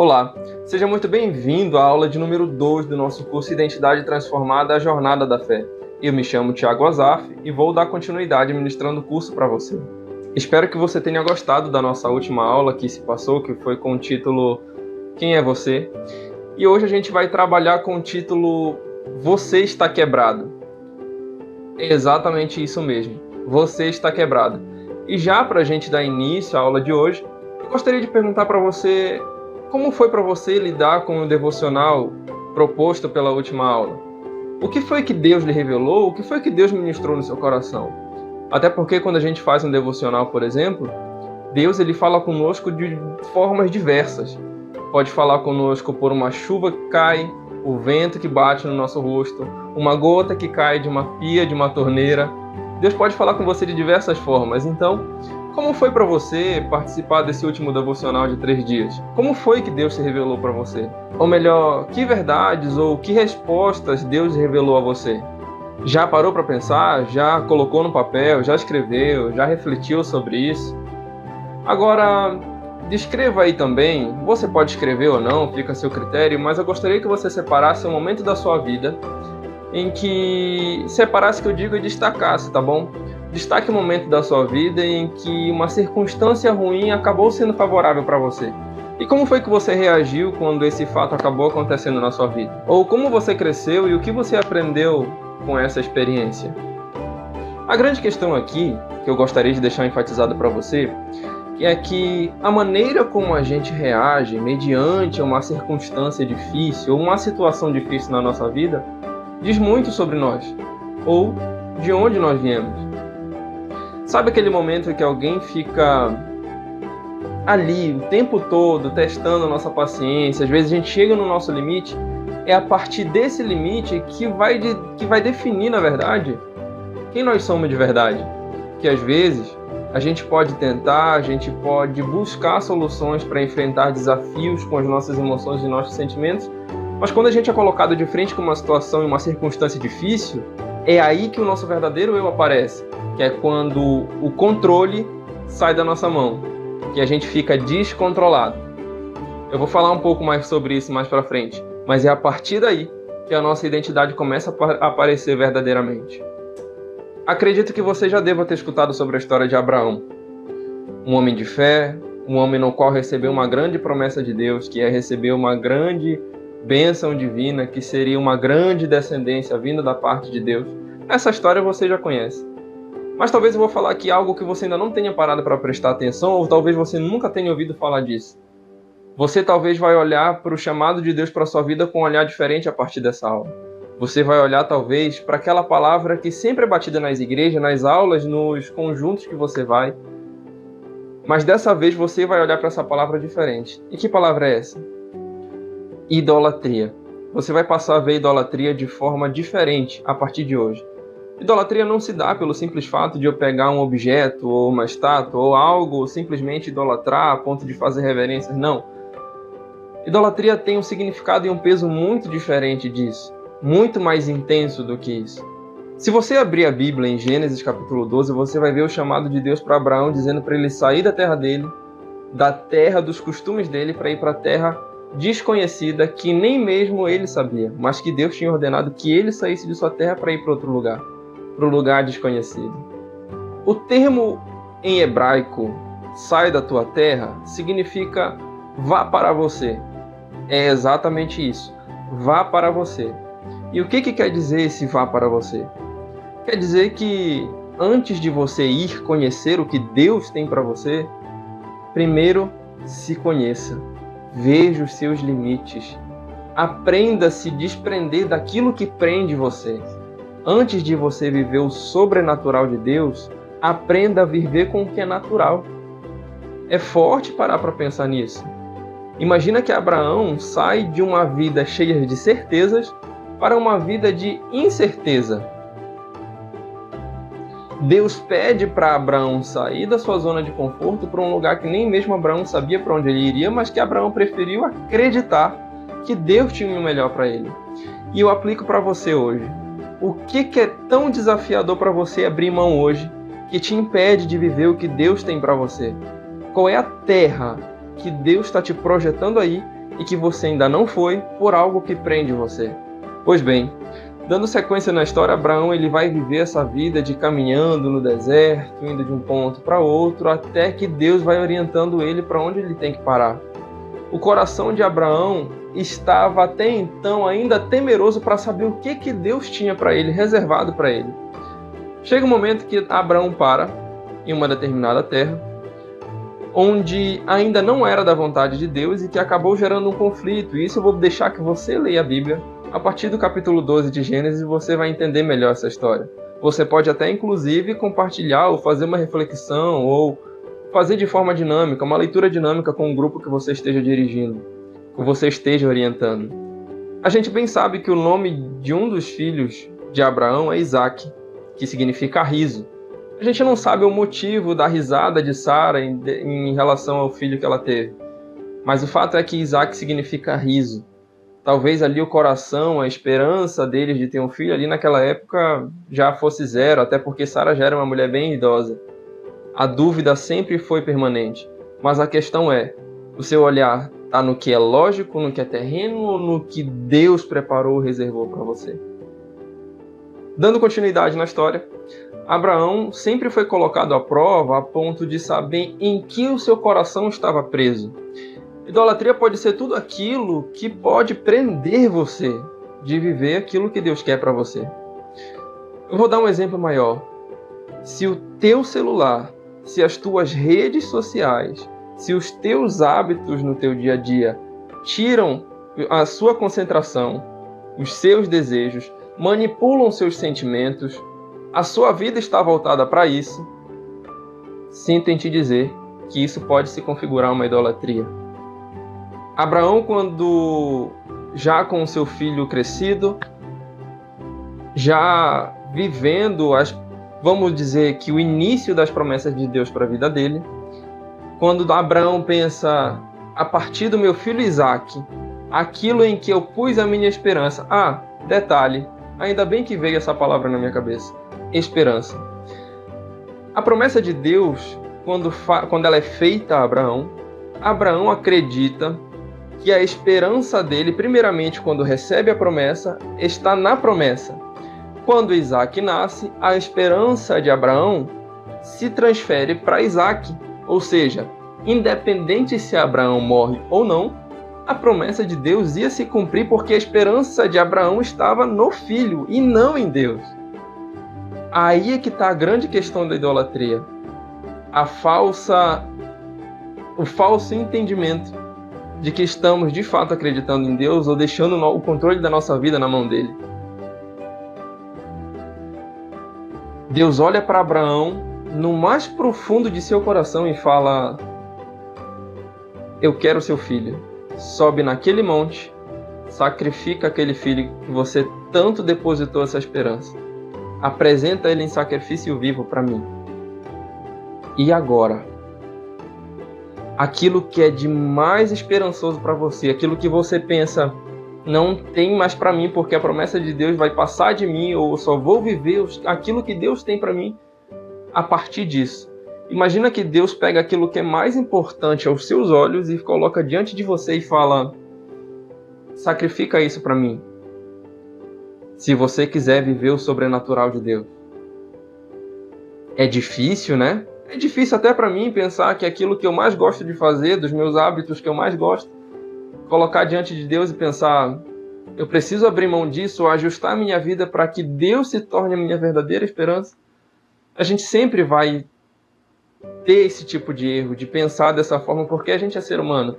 Olá, seja muito bem-vindo à aula de número 2 do nosso curso Identidade Transformada, a Jornada da Fé. Eu me chamo Thiago Azaf e vou dar continuidade ministrando o curso para você. Espero que você tenha gostado da nossa última aula que se passou, que foi com o título Quem é você? E hoje a gente vai trabalhar com o título Você está quebrado. É exatamente isso mesmo, você está quebrado. E já para a gente dar início à aula de hoje, eu gostaria de perguntar para você como foi para você lidar com o devocional proposto pela última aula? O que foi que Deus lhe revelou? O que foi que Deus ministrou no seu coração? Até porque quando a gente faz um devocional, por exemplo, Deus ele fala conosco de formas diversas. Pode falar conosco por uma chuva que cai, o vento que bate no nosso rosto, uma gota que cai de uma pia, de uma torneira. Deus pode falar com você de diversas formas. Então, como foi para você participar desse último devocional de 3 dias? Como foi que Deus se revelou para você? Ou melhor, que verdades ou que respostas Deus revelou a você? Já parou para pensar? Já colocou no papel? Já escreveu? Já refletiu sobre isso? Agora, descreva aí também, você pode escrever ou não, fica a seu critério, mas eu gostaria que você separasse um momento da sua vida em que separasse, que eu digo, e destacasse, tá bom? Destaque o momento da sua vida em que uma circunstância ruim acabou sendo favorável para você. E como foi que você reagiu quando esse fato acabou acontecendo na sua vida? Ou como você cresceu e o que você aprendeu com essa experiência? A grande questão aqui, que eu gostaria de deixar enfatizado para você, é que a maneira como a gente reage mediante uma circunstância difícil ou uma situação difícil na nossa vida diz muito sobre nós, ou de onde nós viemos. Sabe aquele momento em que alguém fica ali o tempo todo testando a nossa paciência, às vezes a gente chega no nosso limite, é a partir desse limite que vai definir, na verdade, quem nós somos de verdade. Que às vezes a gente pode tentar, a gente pode buscar soluções para enfrentar desafios com as nossas emoções e nossos sentimentos, mas quando a gente é colocado de frente com uma situação e uma circunstância difícil, é aí que o nosso verdadeiro eu aparece, que é quando o controle sai da nossa mão, que a gente fica descontrolado. Eu vou falar um pouco mais sobre isso mais para frente, mas é a partir daí que a nossa identidade começa a aparecer verdadeiramente. Acredito que você já deva ter escutado sobre a história de Abraão, um homem de fé, um homem no qual recebeu uma grande promessa de Deus, que é receber uma grande bênção divina, que seria uma grande descendência vinda da parte de Deus. Essa história você já conhece. Mas talvez eu vou falar aqui algo que você ainda não tenha parado para prestar atenção, ou talvez você nunca tenha ouvido falar disso. Você talvez vai olhar para o chamado de Deus para a sua vida com um olhar diferente a partir dessa aula. Você vai olhar talvez para aquela palavra que sempre é batida nas igrejas, nas aulas, nos conjuntos que você vai. Mas dessa vez você vai olhar para essa palavra diferente. E que palavra é essa? Idolatria. Você vai passar a ver idolatria de forma diferente a partir de hoje. Idolatria não se dá pelo simples fato de eu pegar um objeto ou uma estátua ou algo, simplesmente idolatrar a ponto de fazer reverências. Não. Idolatria tem um significado e um peso muito diferente disso. Muito mais intenso do que isso. Se você abrir a Bíblia em Gênesis capítulo 12, você vai ver o chamado de Deus para Abraão, dizendo para ele sair da terra dele, da terra dos costumes dele, para ir para a terra desconhecida, que nem mesmo ele sabia, mas que Deus tinha ordenado que ele saísse de sua terra para ir para outro lugar, para o lugar desconhecido. O termo em hebraico, sai da tua terra, significa vá para você. É exatamente isso, vá para você. E o que quer dizer esse vá para você? Quer dizer que antes de você ir conhecer o que Deus tem para você, primeiro se conheça. Veja os seus limites. Aprenda a se desprender daquilo que prende você. Antes de você viver o sobrenatural de Deus, aprenda a viver com o que é natural. É forte parar para pensar nisso. Imagina que Abraão sai de uma vida cheia de certezas para uma vida de incerteza. Deus pede para Abraão sair da sua zona de conforto para um lugar que nem mesmo Abraão sabia para onde ele iria, mas que Abraão preferiu acreditar que Deus tinha o melhor para ele. E eu aplico para você hoje. O que é tão desafiador para você abrir mão hoje que te impede de viver o que Deus tem para você? Qual é a terra que Deus está te projetando aí e que você ainda não foi por algo que prende você. Pois bem, dando sequência na história, Abraão ele vai viver essa vida de caminhando no deserto, indo de um ponto para outro, até que Deus vai orientando ele para onde ele tem que parar. O coração de Abraão estava até então ainda temeroso para saber o que Deus tinha para ele, reservado para ele. Chega um momento que Abraão para em uma determinada terra, onde ainda não era da vontade de Deus e que acabou gerando um conflito. E isso eu vou deixar que você leia a Bíblia. A partir do capítulo 12 de Gênesis, você vai entender melhor essa história. Você pode até, inclusive, compartilhar ou fazer uma reflexão ou fazer de forma dinâmica, uma leitura dinâmica com o grupo que você esteja dirigindo, que você esteja orientando. A gente bem sabe que o nome de um dos filhos de Abraão é Isaque, que significa riso. A gente não sabe o motivo da risada de Sara em relação ao filho que ela teve. Mas o fato é que Isaque significa riso. Talvez ali o coração, a esperança deles de ter um filho ali naquela época já fosse zero, até porque Sara já era uma mulher bem idosa. A dúvida sempre foi permanente. Mas a questão é, o seu olhar está no que é lógico, no que é terreno ou no que Deus preparou e reservou para você? Dando continuidade na história, Abraão sempre foi colocado à prova a ponto de saber em que o seu coração estava preso. Idolatria pode ser tudo aquilo que pode prender você de viver aquilo que Deus quer para você. Eu vou dar um exemplo maior. Se o teu celular, se as tuas redes sociais, se os teus hábitos no teu dia a dia tiram a sua concentração, os seus desejos, manipulam seus sentimentos, a sua vida está voltada para isso, sinto em te dizer que isso pode se configurar uma idolatria. Abraão, quando já com o seu filho crescido, já vivendo, vamos dizer que o início das promessas de Deus para a vida dele, quando Abraão pensa, a partir do meu filho Isaque, aquilo em que eu pus a minha esperança. Detalhe, ainda bem que veio essa palavra na minha cabeça. Esperança. A promessa de Deus, quando ela é feita a Abraão, Abraão acredita que a esperança dele, primeiramente quando recebe a promessa, está na promessa. Quando Isaque nasce, a esperança de Abraão se transfere para Isaque. Ou seja, independente se Abraão morre ou não, a promessa de Deus ia se cumprir porque a esperança de Abraão estava no filho e não em Deus. Aí é que está a grande questão da idolatria. O falso entendimento de que estamos de fato acreditando em Deus ou deixando o controle da nossa vida na mão dele. Deus olha para Abraão no mais profundo de seu coração e fala: eu quero seu filho. Sobe naquele monte, sacrifica aquele filho que você tanto depositou essa esperança. Apresenta ele em sacrifício vivo para mim. E agora? Aquilo que é de mais esperançoso para você, aquilo que você pensa, não tem mais para mim porque a promessa de Deus vai passar de mim, ou eu só vou viver aquilo que Deus tem para mim a partir disso. Imagina que Deus pega aquilo que é mais importante aos seus olhos e coloca diante de você e fala: sacrifica isso para mim, se você quiser viver o sobrenatural de Deus. É difícil, né? É difícil até para mim pensar que aquilo que eu mais gosto de fazer, dos meus hábitos que eu mais gosto, colocar diante de Deus e pensar: eu preciso abrir mão disso ou ajustar a minha vida para que Deus se torne a minha verdadeira esperança. A gente sempre vai ter esse tipo de erro, de pensar dessa forma, porque a gente é ser humano.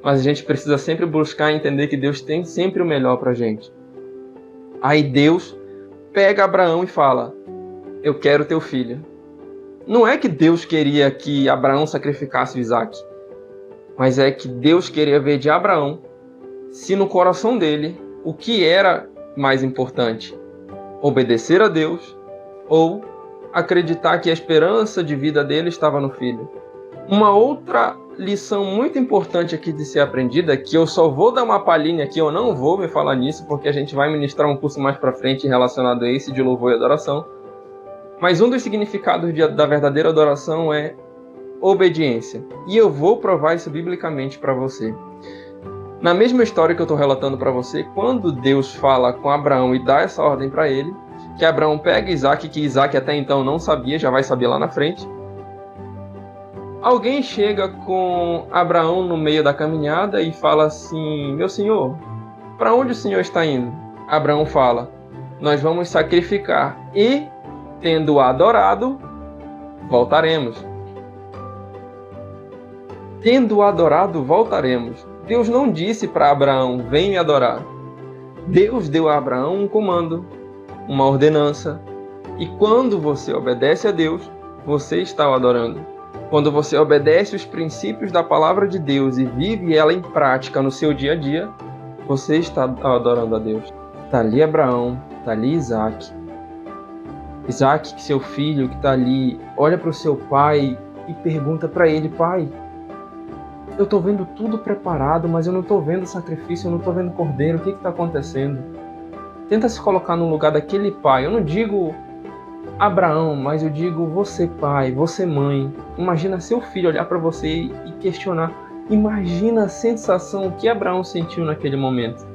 Mas a gente precisa sempre buscar entender que Deus tem sempre o melhor para a gente. Aí Deus pega Abraão e fala: eu quero teu filho. Não é que Deus queria que Abraão sacrificasse o Isaque, mas é que Deus queria ver de Abraão se no coração dele o que era mais importante: obedecer a Deus ou acreditar que a esperança de vida dele estava no filho. Uma outra lição muito importante aqui de ser aprendida, que eu só vou dar uma palhinha aqui, eu não vou me falar nisso, porque a gente vai ministrar um curso mais para frente relacionado a esse de louvor e adoração. Mas um dos significados da verdadeira adoração é obediência. E eu vou provar isso biblicamente para você. Na mesma história que eu estou relatando para você, quando Deus fala com Abraão e dá essa ordem para ele, que Abraão pega Isaac, que Isaac até então não sabia, já vai saber lá na frente, alguém chega com Abraão no meio da caminhada e fala assim: meu senhor, para onde o senhor está indo? Abraão fala: nós vamos sacrificar e, tendo adorado, voltaremos. Tendo adorado, voltaremos. Deus não disse para Abraão: vem me adorar. Deus deu a Abraão um comando, uma ordenança. E quando você obedece a Deus, você está o adorando. Quando você obedece os princípios da palavra de Deus e vive ela em prática no seu dia a dia, você está adorando a Deus. Está ali Abraão, está ali Isaac. Isaac, seu filho que está ali, olha para o seu pai e pergunta para ele: pai, eu estou vendo tudo preparado, mas eu não estou vendo sacrifício, eu não estou vendo cordeiro, o que está acontecendo? Tenta se colocar no lugar daquele pai. Eu não digo Abraão, mas eu digo você pai, você mãe. Imagina seu filho olhar para você e questionar. Imagina a sensação que Abraão sentiu naquele momento.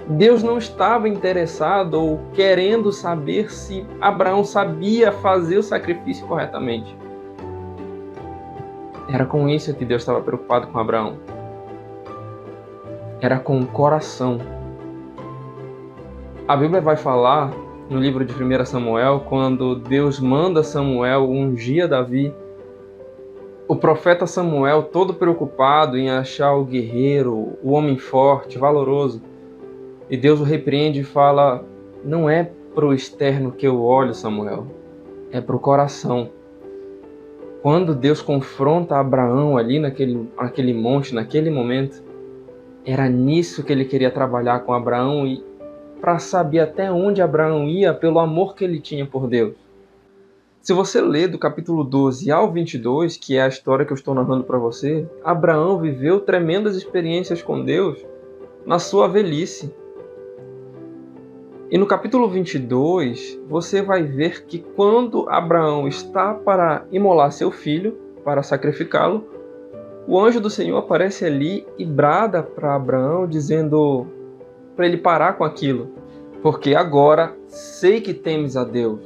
Deus não estava interessado ou querendo saber se Abraão sabia fazer o sacrifício corretamente. Era com isso que Deus estava preocupado com Abraão. Era com o coração. A Bíblia vai falar no livro de 1 Samuel, quando Deus manda Samuel ungir Davi, o profeta Samuel, todo preocupado em achar o guerreiro, o homem forte, valoroso, e Deus o repreende e fala: não é para o externo que eu olho, Samuel, é para o coração. Quando Deus confronta Abraão ali naquele monte, naquele momento, era nisso que ele queria trabalhar com Abraão e para saber até onde Abraão ia pelo amor que ele tinha por Deus. Se você ler do capítulo 12 ao 22, que é a história que eu estou narrando para você, Abraão viveu tremendas experiências com Deus na sua velhice. E no capítulo 22, você vai ver que quando Abraão está para imolar seu filho, para sacrificá-lo, o anjo do Senhor aparece ali e brada para Abraão, dizendo para ele parar com aquilo, porque agora sei que temes a Deus.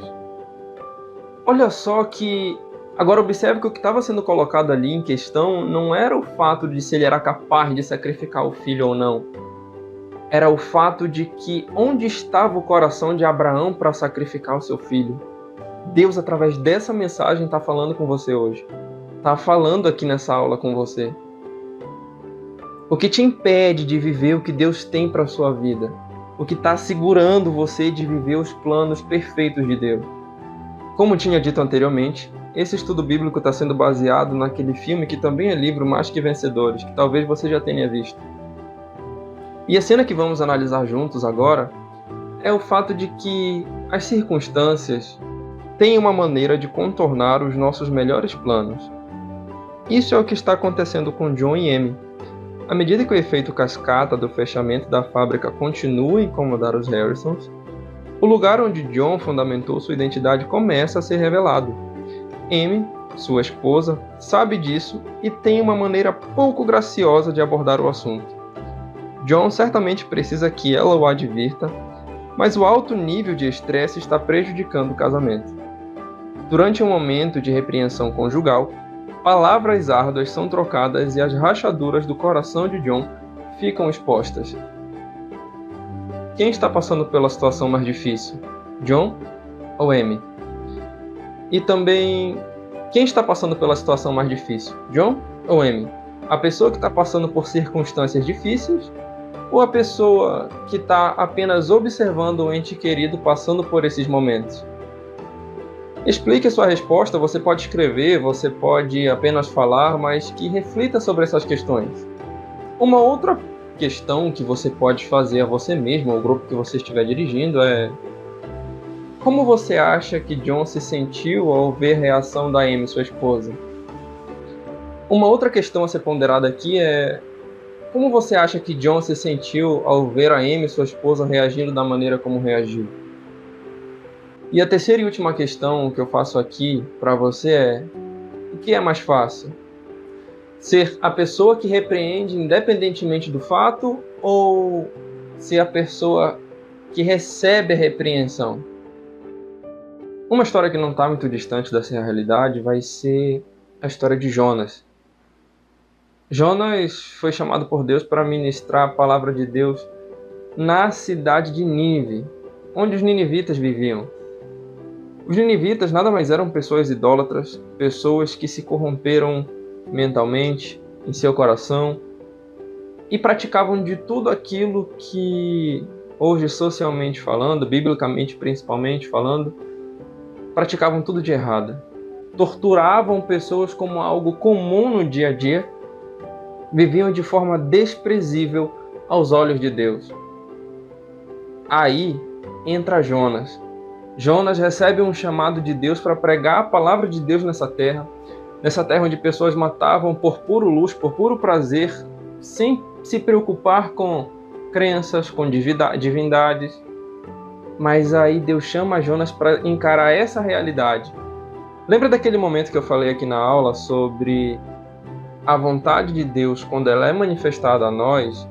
Olha só que... Agora observe que o que estava sendo colocado ali em questão não era o fato de se ele era capaz de sacrificar o filho ou não. Era o fato de que onde estava o coração de Abraão para sacrificar o seu filho. Deus, através dessa mensagem, está falando com você hoje. Está falando aqui nessa aula com você. O que te impede de viver o que Deus tem para a sua vida? O que está segurando você de viver os planos perfeitos de Deus? Como tinha dito anteriormente, esse estudo bíblico está sendo baseado naquele filme que também é livro Mais que Vencedores, que talvez você já tenha visto. E a cena que vamos analisar juntos agora é o fato de que as circunstâncias têm uma maneira de contornar os nossos melhores planos. Isso é o que está acontecendo com John e Amy. À medida que o efeito cascata do fechamento da fábrica continua a incomodar os Harrisons, o lugar onde John fundamentou sua identidade começa a ser revelado. Amy, sua esposa, sabe disso e tem uma maneira pouco graciosa de abordar o assunto. John certamente precisa que ela o advirta, mas o alto nível de estresse está prejudicando o casamento. Durante um momento de repreensão conjugal, palavras árduas são trocadas e as rachaduras do coração de John ficam expostas. Quem está passando pela situação mais difícil? John ou Amy? E também, quem está passando pela situação mais difícil? John ou Amy? A pessoa que está passando por circunstâncias difíceis ou a pessoa que está apenas observando o ente querido passando por esses momentos? Explique a sua resposta, você pode escrever, você pode apenas falar, mas que reflita sobre essas questões. Uma outra questão que você pode fazer a você mesmo, ao grupo que você estiver dirigindo, é: como você acha que John se sentiu ao ver a reação da Amy, sua esposa? Uma outra questão a ser ponderada aqui é: como você acha que John se sentiu ao ver a Amy, sua esposa, reagindo da maneira como reagiu? E a terceira e última questão que eu faço aqui para você é: o que é mais fácil? Ser a pessoa que repreende independentemente do fato ou ser a pessoa que recebe a repreensão? Uma história que não está muito distante dessa realidade vai ser a história de Jonas. Jonas foi chamado por Deus para ministrar a palavra de Deus na cidade de Nínive, onde os ninivitas viviam. Os ninivitas nada mais eram pessoas idólatras, pessoas que se corromperam mentalmente, em seu coração, e praticavam de tudo aquilo que hoje, socialmente falando, biblicamente principalmente falando, praticavam tudo de errado. Torturavam pessoas como algo comum no dia a dia, viviam de forma desprezível aos olhos de Deus. Aí entra Jonas. Jonas recebe um chamado de Deus para pregar a palavra de Deus nessa terra onde pessoas matavam por puro luxo, por puro prazer, sem se preocupar com crenças, com divindades. Mas aí Deus chama Jonas para encarar essa realidade. Lembra daquele momento que eu falei aqui na aula sobre a vontade de Deus, quando ela é manifestada a nós,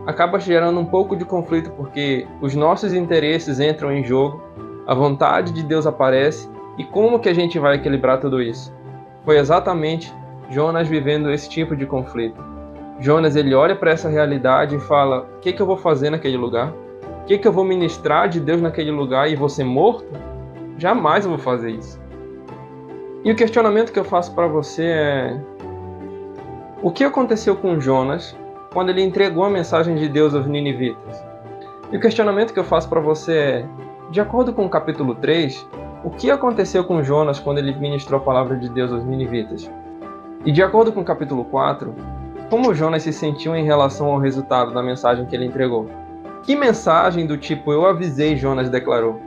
acaba gerando um pouco de conflito, porque os nossos interesses entram em jogo, a vontade de Deus aparece, e como que a gente vai equilibrar tudo isso? Foi exatamente Jonas vivendo esse tipo de conflito. Jonas, ele olha para essa realidade e fala: o que eu vou fazer naquele lugar? O que eu vou ministrar de Deus naquele lugar e vou ser morto? Jamais eu vou fazer isso. E o questionamento que eu faço para você é: o que aconteceu com Jonas quando ele entregou a mensagem de Deus aos ninivitas? E o questionamento que eu faço para você é: de acordo com o capítulo 3, o que aconteceu com Jonas quando ele ministrou a palavra de Deus aos ninivitas? E de acordo com o capítulo 4, como Jonas se sentiu em relação ao resultado da mensagem que ele entregou? Que mensagem do tipo "eu avisei" Jonas declarou?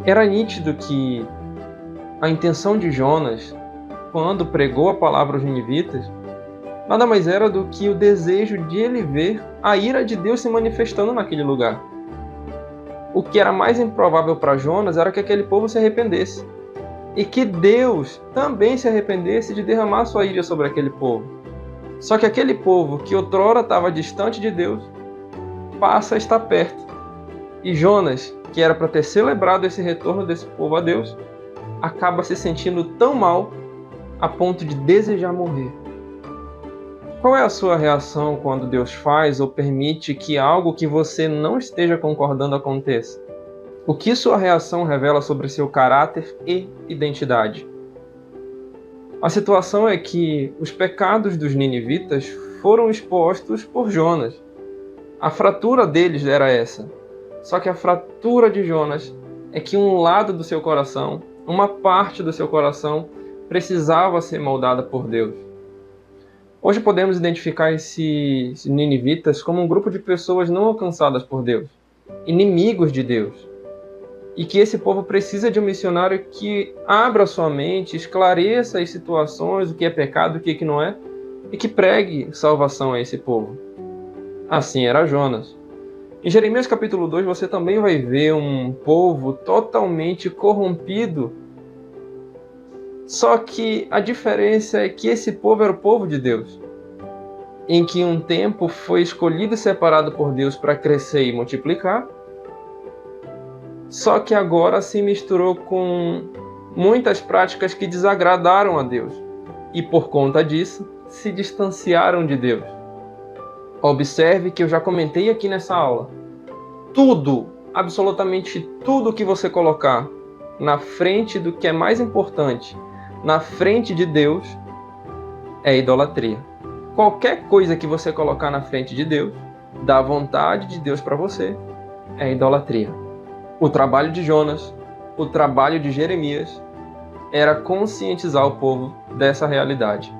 Era nítido que a intenção de Jonas, quando pregou a palavra aos ninivitas, nada mais era do que o desejo de ele ver a ira de Deus se manifestando naquele lugar. O que era mais improvável para Jonas era que aquele povo se arrependesse. E que Deus também se arrependesse de derramar sua ira sobre aquele povo. Só que aquele povo que outrora estava distante de Deus, passa a estar perto. E Jonas, que era para ter celebrado esse retorno desse povo a Deus, acaba se sentindo tão mal a ponto de desejar morrer. Qual é a sua reação quando Deus faz ou permite que algo que você não esteja concordando aconteça? O que sua reação revela sobre seu caráter e identidade? A situação é que os pecados dos ninivitas foram expostos por Jonas. A fratura deles era essa. Só que a fratura de Jonas é que um lado do seu coração, uma parte do seu coração, precisava ser moldada por Deus. Hoje podemos identificar esses ninivitas como um grupo de pessoas não alcançadas por Deus, inimigos de Deus. E que esse povo precisa de um missionário que abra sua mente, esclareça as situações, o que é pecado, o que não é, e que pregue salvação a esse povo. Assim era Jonas. Em Jeremias capítulo 2 você também vai ver um povo totalmente corrompido. Só que a diferença é que esse povo era o povo de Deus, em que um tempo foi escolhido e separado por Deus para crescer e multiplicar, só que agora se misturou com muitas práticas que desagradaram a Deus e por conta disso se distanciaram de Deus. Observe que eu já comentei aqui nessa aula. Tudo, absolutamente tudo que você colocar na frente do que é mais importante, na frente de Deus, é idolatria. Qualquer coisa que você colocar na frente de Deus, da vontade de Deus para você, é idolatria. O trabalho de Jonas, o trabalho de Jeremias, era conscientizar o povo dessa realidade.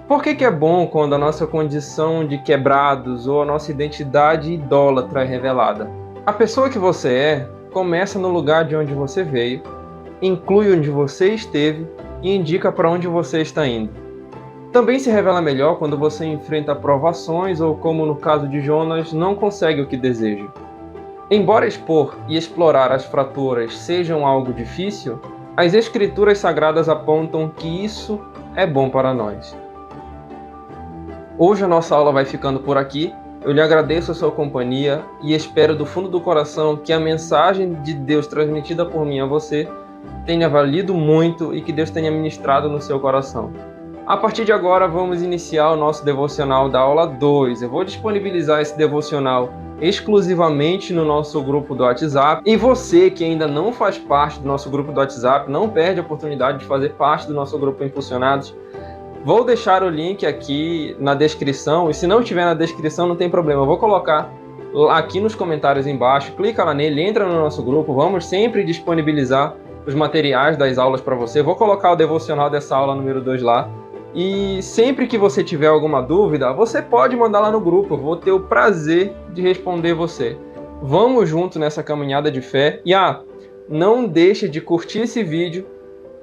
Por que é bom quando a nossa condição de quebrados ou a nossa identidade idólatra é revelada? A pessoa que você é começa no lugar de onde você veio, inclui onde você esteve e indica para onde você está indo. Também se revela melhor quando você enfrenta provações ou, como no caso de Jonas, não consegue o que deseja. Embora expor e explorar as fraturas sejam algo difícil, as Escrituras Sagradas apontam que isso é bom para nós. Hoje a nossa aula vai ficando por aqui. Eu lhe agradeço a sua companhia e espero do fundo do coração que a mensagem de Deus transmitida por mim a você tenha valido muito e que Deus tenha ministrado no seu coração. A partir de agora, vamos iniciar o nosso devocional da aula 2. Eu vou disponibilizar esse devocional exclusivamente no nosso grupo do WhatsApp. E você que ainda não faz parte do nosso grupo do WhatsApp, não perde a oportunidade de fazer parte do nosso grupo Impulsionados. Vou deixar o link aqui na descrição, e se não estiver na descrição não tem problema, eu vou colocar aqui nos comentários embaixo, clica lá nele, entra no nosso grupo, vamos sempre disponibilizar os materiais das aulas para você. Vou colocar o devocional dessa aula número 2 lá. E sempre que você tiver alguma dúvida, você pode mandar lá no grupo, eu vou ter o prazer de responder você. Vamos junto nessa caminhada de fé. E não deixe de curtir esse vídeo,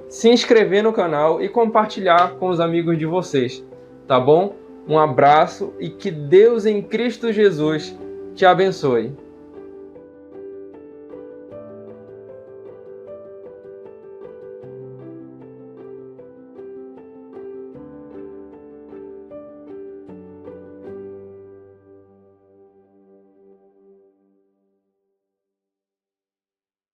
se inscrever no canal e compartilhar com os amigos de vocês, tá bom? Um abraço e que Deus em Cristo Jesus te abençoe.